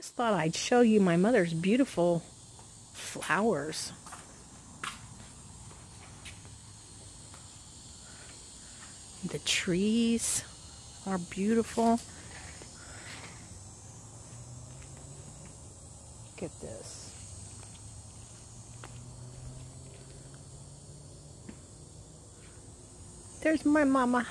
just thought I'd show you my mother's beautiful flowers. The trees are beautiful. Look at this. There's my mama.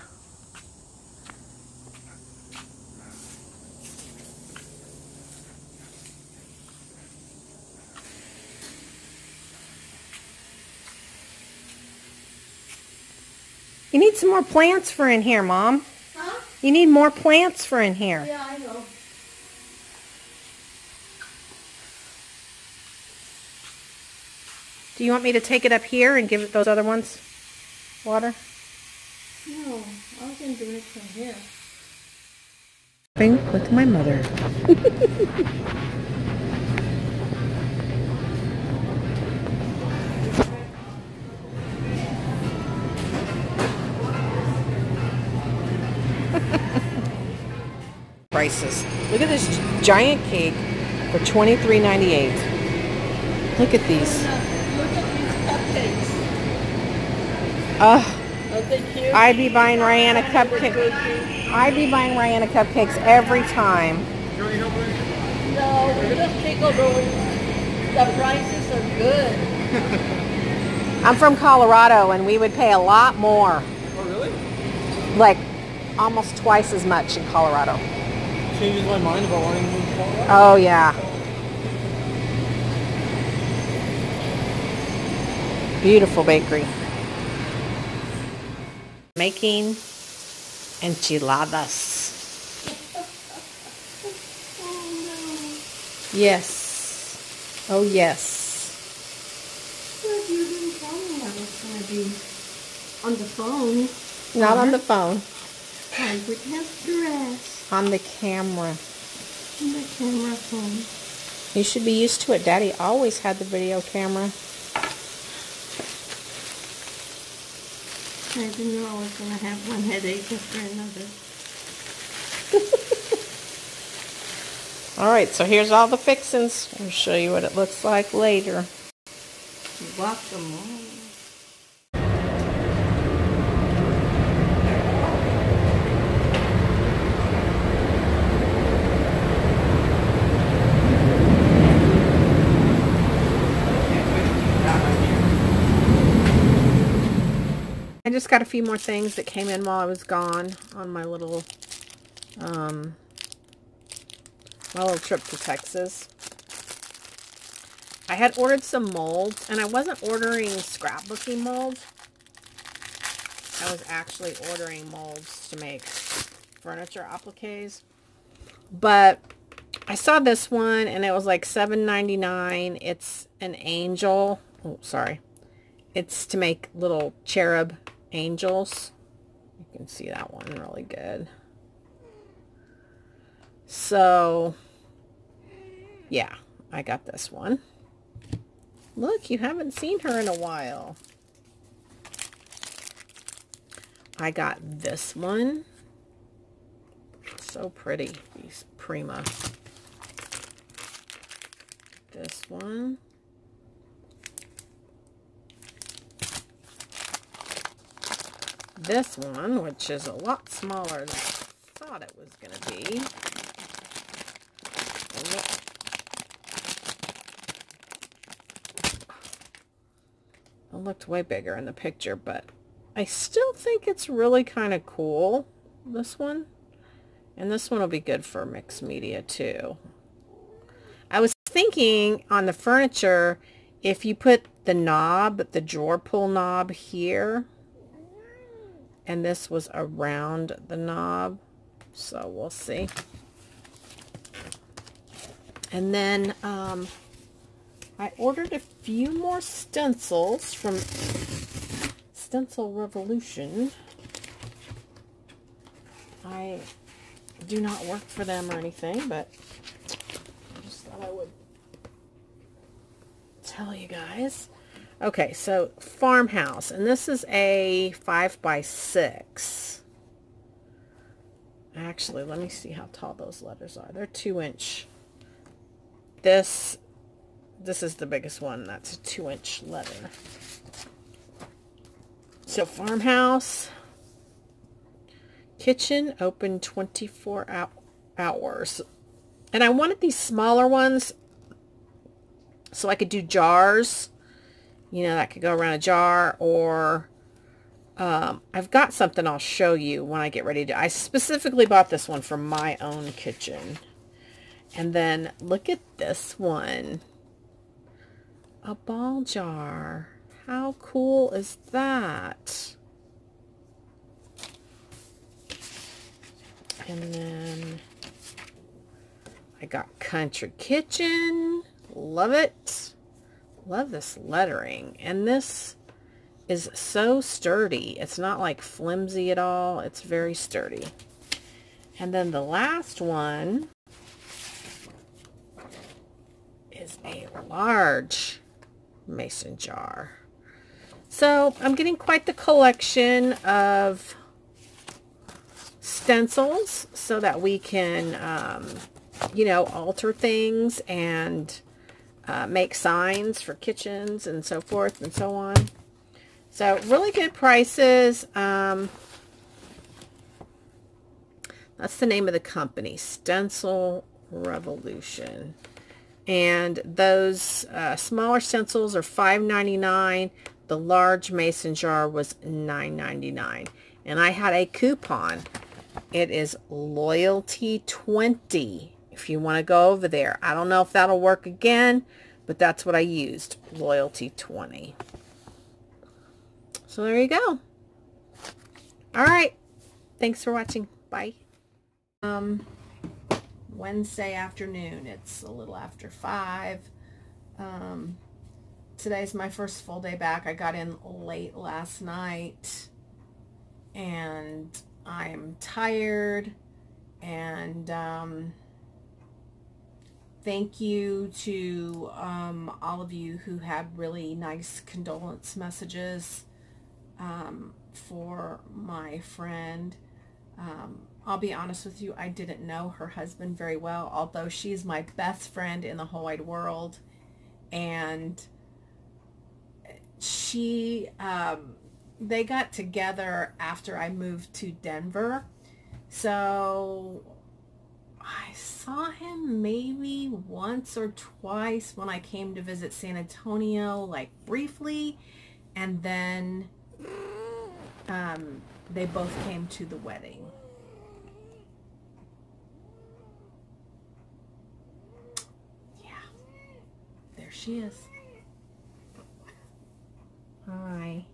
You need some more plants for in here, Mom. Huh? You need more plants for in here. Yeah, I know. Do you want me to take it up here and give it those other ones water? No, I can do it from here. With my mother. Prices. Look at this giant cake for $23.98. Look at these. Look at these cupcakes. Aren't they cute? I'd be buying Rihanna cupcakes. I'd be buying Rihanna cupcakes every time. No, we just take over when the prices are good. I'm from Colorado, and we would pay a lot more. Oh, really? Like almost twice as much in Colorado. Changes my mind about wanting to move to Colorado. Oh yeah. Beautiful bakery. Making enchiladas. Yes. Oh yes. But you didn't tell me I was going to be on the phone. Not on the phone. I would have dress. On the camera. On the camera phone. You should be used to it. Daddy always had the video camera. I didn't know I was going to have one headache after another. Alright, so here's all the fixings. I'll show you what it looks like later. Guacamole. I just got a few more things that came in while I was gone on my little trip to Texas. I had ordered some molds, and I wasn't ordering scrapbooking molds. I was actually ordering molds to make furniture appliques. But I saw this one, and it was like $7.99. It's an angel. Oh, sorry. It's to make little cherub angels. You can see that one really good. So, yeah, I got this one. Look, you haven't seen her in a while. I got this one. So pretty, these Prima. This one. This one, which is a lot smaller than I thought it was going to be. It looked way bigger in the picture, but I still think it's really kind of cool, this one. And this one will be good for mixed media too. I was thinking on the furniture, if you put the knob, the drawer pull knob here, and this was around the knob, so we'll see. And then I ordered a few more stencils from Stencil Revolution. I do not work for them or anything, but I just thought I would tell you guys. Okay, so farmhouse, and this is a 5x6. Actually, let me see how tall those letters are. They're 2-inch this is the biggest one. That's a 2-inch letter. So farmhouse, kitchen, open 24 hours. And I wanted these smaller ones so I could do jars. You know, that could go around a jar, or I've got something I'll show you when I get ready to. I specifically bought this one for my own kitchen. And then look at this one. A ball jar. How cool is that? And then I got country kitchen. Love it. Love this lettering. And this is so sturdy. It's not like flimsy at all. It's very sturdy. And then the last one is a large mason jar. So I'm getting quite the collection of stencils so that we can, you know, alter things and make signs for kitchens and so forth and so on. So really good prices. That's the name of the company, Stencil Revolution. And those smaller stencils are $5.99. The large mason jar was $9.99. And I had a coupon. It is Loyalty 20. If you want to go over there. I don't know if that'll work again, but that's what I used. Loyalty 20. So there you go. All right. Thanks for watching. Bye. Wednesday afternoon. It's a little after 5. Today's my first full day back. I got in late last night and I'm tired, and thank you to all of you who had really nice condolence messages for my friend. I'll be honest with you, I didn't know her husband very well, although she's my best friend in the whole wide world. And they got together after I moved to Denver. So I saw him maybe once or twice when I came to visit San Antonio, like briefly. And then they both came to the wedding. There she is. Hi.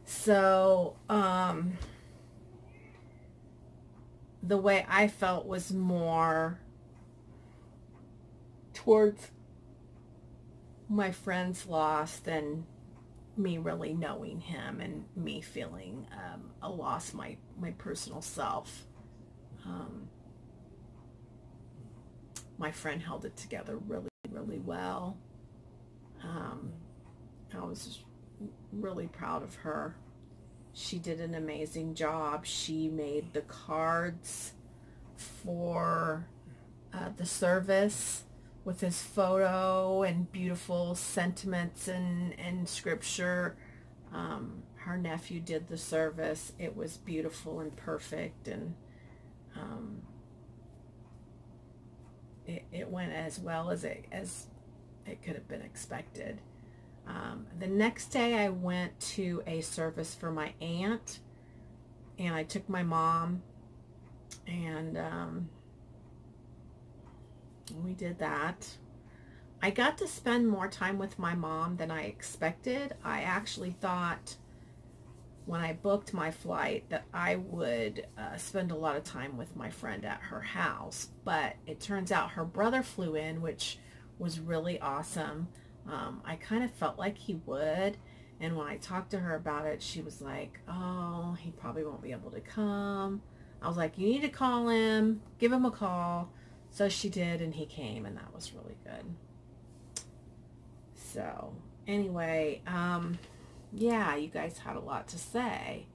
So, the way I felt was more towards my friend's loss than me really knowing him and me feeling a loss my personal self. My friend held it together really, really well. I was really proud of her. She did an amazing job. She made the cards for the service with his photo and beautiful sentiments and scripture. Her nephew did the service. It was beautiful and perfect, and it went as well as it could have been expected. The next day I went to a service for my aunt, and I took my mom, and we did that. I got to spend more time with my mom than I expected. I actually thought when I booked my flight that I would spend a lot of time with my friend at her house, but it turns out her brother flew in, which was really awesome. I kind of felt like he would, and when I talked to her about it, she was like, oh, he probably won't be able to come. I was like, you need to call him, give him a call. So she did, and he came, and that was really good. So anyway, yeah, you guys had a lot to say,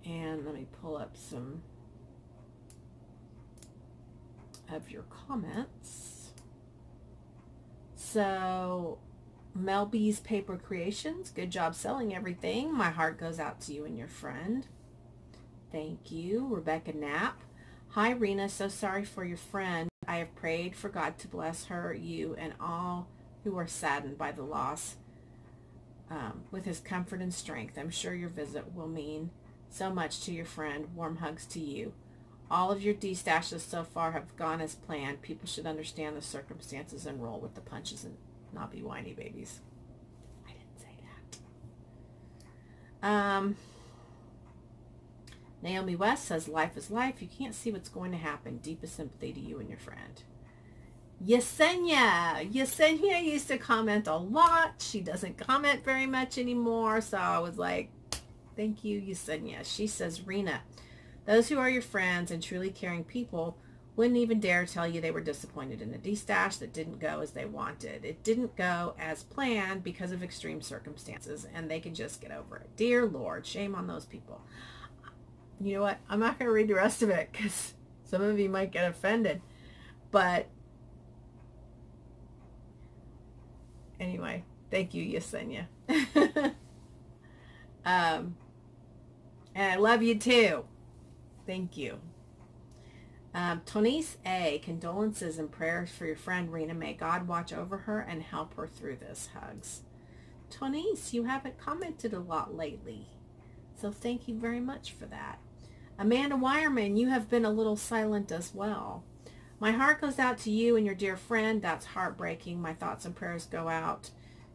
and let me pull up some of your comments. So, Mel B's Paper Creations, good job selling everything. My heart goes out to you and your friend. Thank you. Rebecca Knapp. Hi, Rena. So sorry for your friend. I have prayed for God to bless her, you, and all who are saddened by the loss with his comfort and strength. I'm sure your visit will mean so much to your friend. Warm hugs to you. All of your D-stashes so far have gone as planned. People should understand the circumstances and roll with the punches and not be whiny babies. I didn't say that. Naomi West says, life is life. You can't see what's going to happen. Deepest sympathy to you and your friend. Yesenia. Yesenia used to comment a lot. She doesn't comment very much anymore. So I was like, thank you, Yesenia. She says, Rena, those who are your friends and truly caring people wouldn't even dare tell you they were disappointed in a D-stash that didn't go as they wanted. It didn't go as planned because of extreme circumstances, and they can just get over it. Dear Lord, shame on those people. You know what? I'm not going to read the rest of it because some of you might get offended. But anyway, thank you, Yesenia. And I love you too. Thank you. Tonise A, condolences and prayers for your friend Rena. May God watch over her and help her through this. Hugs. Tonise, you haven't commented a lot lately, so thank you very much for that. Amanda Wireman, you have been a little silent as well. My heart goes out to you and your dear friend. That's heartbreaking. My thoughts and prayers go out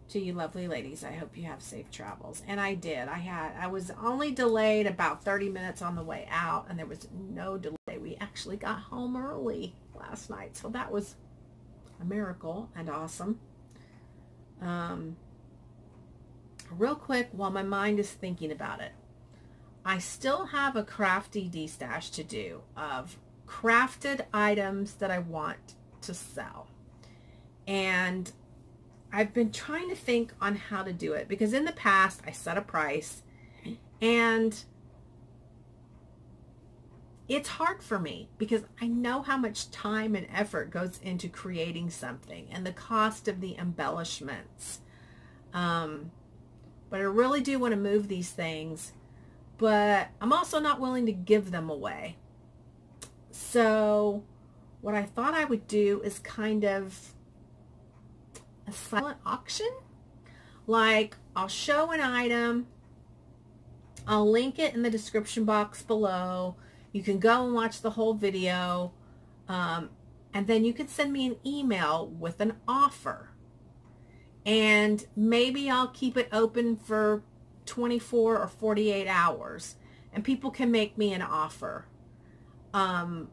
to you lovely ladies. I hope you have safe travels. And I did. I was only delayed about 30 minutes on the way out, and there was no delay. We actually got home early last night, so that was a miracle and awesome. Real quick, while my mind is thinking about it, I still have a crafty D-stash to do of crafted items that I want to sell. And I've been trying to think on how to do it, because in the past I set a price and it's hard for me because I know how much time and effort goes into creating something and the cost of the embellishments. But I really do want to move these things, but I'm also not willing to give them away. So what I thought I would do is kind of a silent auction. Like, I'll show an item, I'll link it in the description box below. You can go and watch the whole video, and then you could send me an email with an offer. And maybe I'll keep it open for 24 or 48 hours, and people can make me an offer. And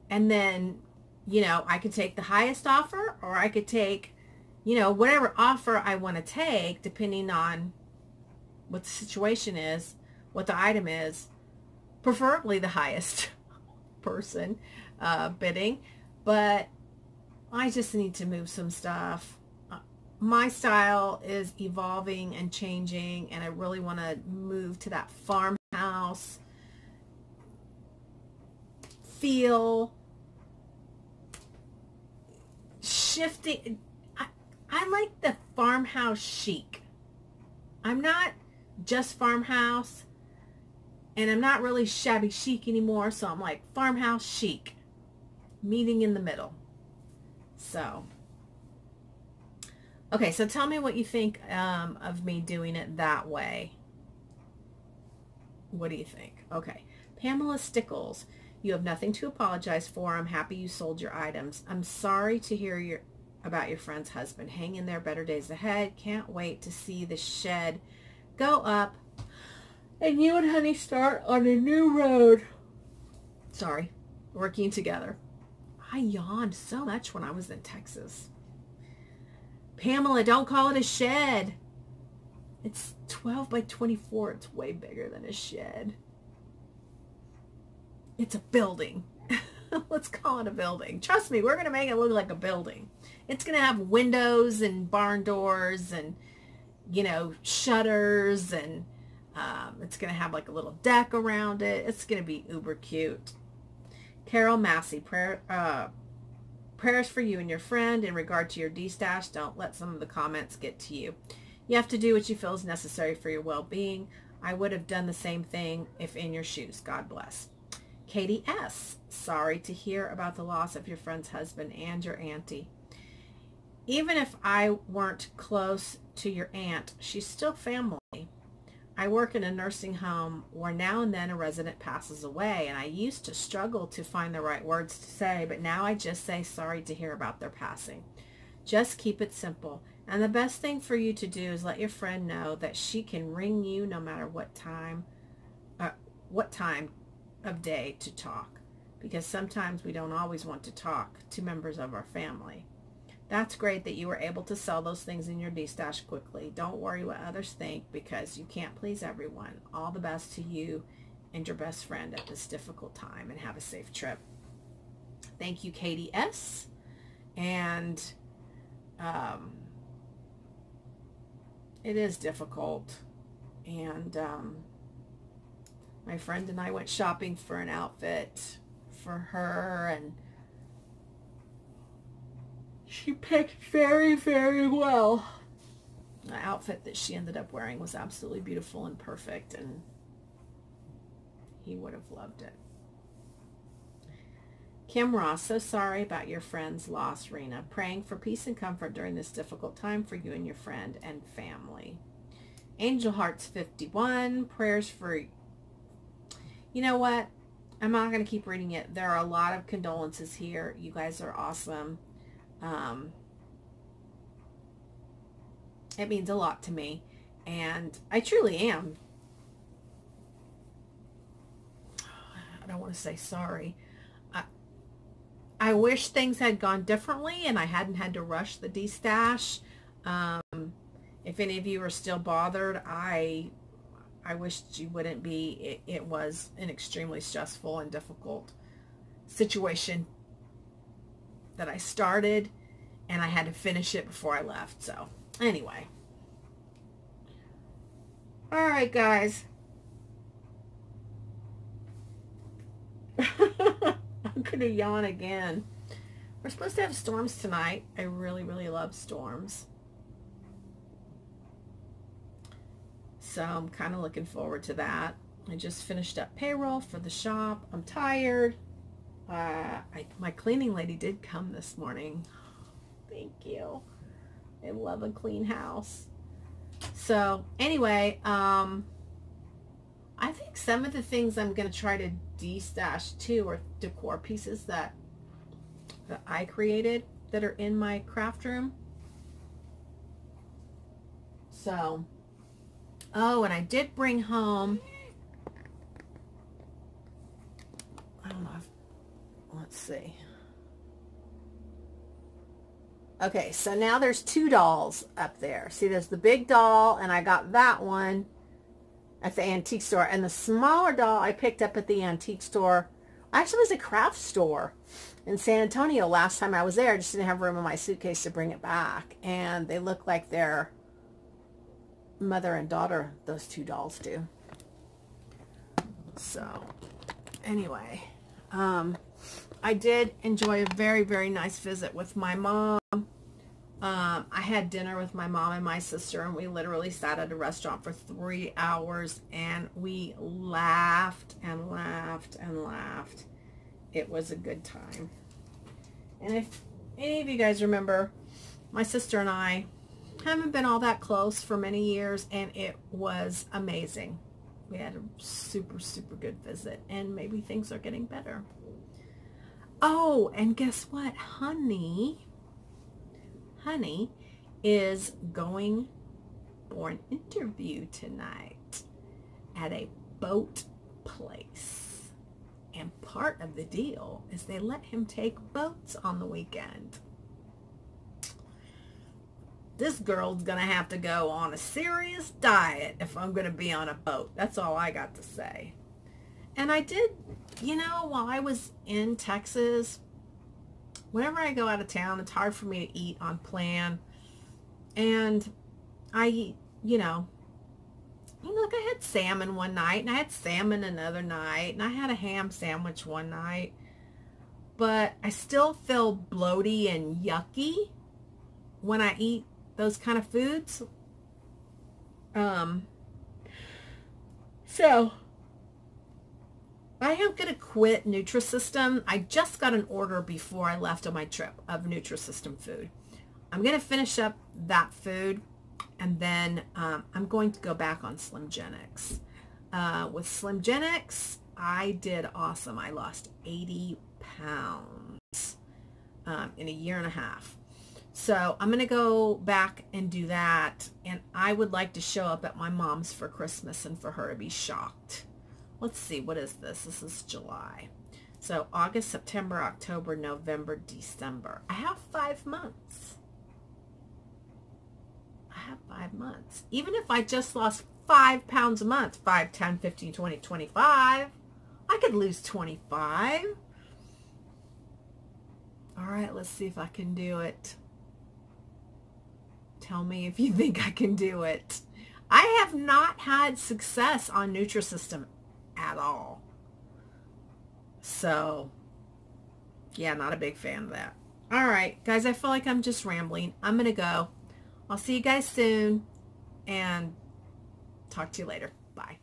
then, you know, I could take the highest offer, or I could take, you know, whatever offer I want to take, depending on what the situation is, what the item is, preferably the highest person bidding. But I just need to move some stuff. My style is evolving and changing, and I really want to move to that farmhouse feel. Shifting. I like the farmhouse chic. I'm not just farmhouse, and I'm not really shabby chic anymore, so I'm like farmhouse chic, meeting in the middle. So okay, so tell me what you think of me doing it that way. What do you think? Okay. Pamela Stickles, you have nothing to apologize for. I'm happy you sold your items. I'm sorry to hear about your friend's husband. Hang in there, better days ahead. Can't wait to see the shed go up and you and honey start on a new road. Sorry, working together. I yawned so much when I was in Texas. Pamela, don't call it a shed. It's 12 by 24. It's way bigger than a shed. It's a building. Let's call it a building. Trust me, we're going to make it look like a building. It's going to have windows and barn doors and, you know, shutters, and it's going to have like a little deck around it. It's going to be uber cute. Carol Massey, prayers for you and your friend in regard to your D-stash. Don't let some of the comments get to you. You have to do what you feel is necessary for your well-being. I would have done the same thing if in your shoes. God bless. Katie S. Sorry to hear about the loss of your friend's husband and your auntie. Even if I weren't close to your aunt, she's still family. I work in a nursing home where now and then a resident passes away, and I used to struggle to find the right words to say, but now I just say sorry to hear about their passing. Just keep it simple. And the best thing for you to do is let your friend know that she can ring you no matter what time of day to talk, because sometimes we don't always want to talk to members of our family. That's great that you were able to sell those things in your D-stash quickly. Don't worry what others think, because you can't please everyone. All the best to you and your best friend at this difficult time, and have a safe trip. Thank you, Katie S. And it is difficult. And my friend and I went shopping for an outfit for her, and she picked very, very well. The outfit that she ended up wearing was absolutely beautiful and perfect, and he would have loved it. Kim Ross, so sorry about your friend's loss, Rena. Praying for peace and comfort during this difficult time for you and your friend and family. Angel Hearts 51, prayers for... You know what? I'm not going to keep reading it. There are a lot of condolences here. You guys are awesome. It means a lot to me, and I truly am. I don't want to say sorry. I wish things had gone differently and I hadn't had to rush the D-stash. If any of you are still bothered, I wished you wouldn't be. It was an extremely stressful and difficult situation that I started, and I had to finish it before I left. So anyway, all right, guys. I'm gonna yawn again. We're supposed to have storms tonight. I really, really love storms, so I'm kind of looking forward to that. I just finished up payroll for the shop. I'm tired. My cleaning lady did come this morning. Thank you. I love a clean house. So anyway, I think some of the things I'm going to try to de-stash too are decor pieces that I created that are in my craft room. So, oh, and I did bring home, I don't know if, let's see. Okay, so now there's two dolls up there. See, there's the big doll, and I got that one at the antique store. And the smaller doll I picked up at the antique store. Actually, it was a craft store in San Antonio last time I was there. I just didn't have room in my suitcase to bring it back. And they look like they're mother and daughter, those two dolls do. So, anyway, I did enjoy a very, very nice visit with my mom. I had dinner with my mom and my sister, and we literally sat at a restaurant for 3 hours, and we laughed and laughed and laughed. It was a good time. And if any of you guys remember, my sister and I haven't been all that close for many years, and it was amazing. We had a super, super good visit, and maybe things are getting better. Oh, and guess what? Honey is going for an interview tonight at a boat place. And part of the deal is they let him take boats on the weekend. This girl's gonna have to go on a serious diet if I'm gonna be on a boat. That's all I got to say. And I did, you know, while I was in Texas, whenever I go out of town, it's hard for me to eat on plan. And I, like I had salmon one night, and I had salmon another night, and I had a ham sandwich one night. but I still feel bloaty and yucky when I eat those kind of foods. So I am going to quit Nutrisystem. I just got an order before I left on my trip of Nutrisystem food. I'm going to finish up that food, and then I'm going to go back on Slimgenics. With Slimgenics, I did awesome. I lost 80 pounds in a year and a half. So I'm going to go back and do that, and I would like to show up at my mom's for Christmas and for her to be shocked. Let's see, what is this? This is July. So August, September, October, November, December. I have 5 months. I have 5 months. Even if I just lost 5 pounds a month, 5, 10, 15, 20, 25, I could lose 25. All right, let's see if I can do it. Tell me if you think I can do it. I have not had success on Nutrisystem at all. So, yeah, not a big fan of that. All right, guys, I feel like I'm just rambling. I'm going to go. I'll see you guys soon, and talk to you later. Bye.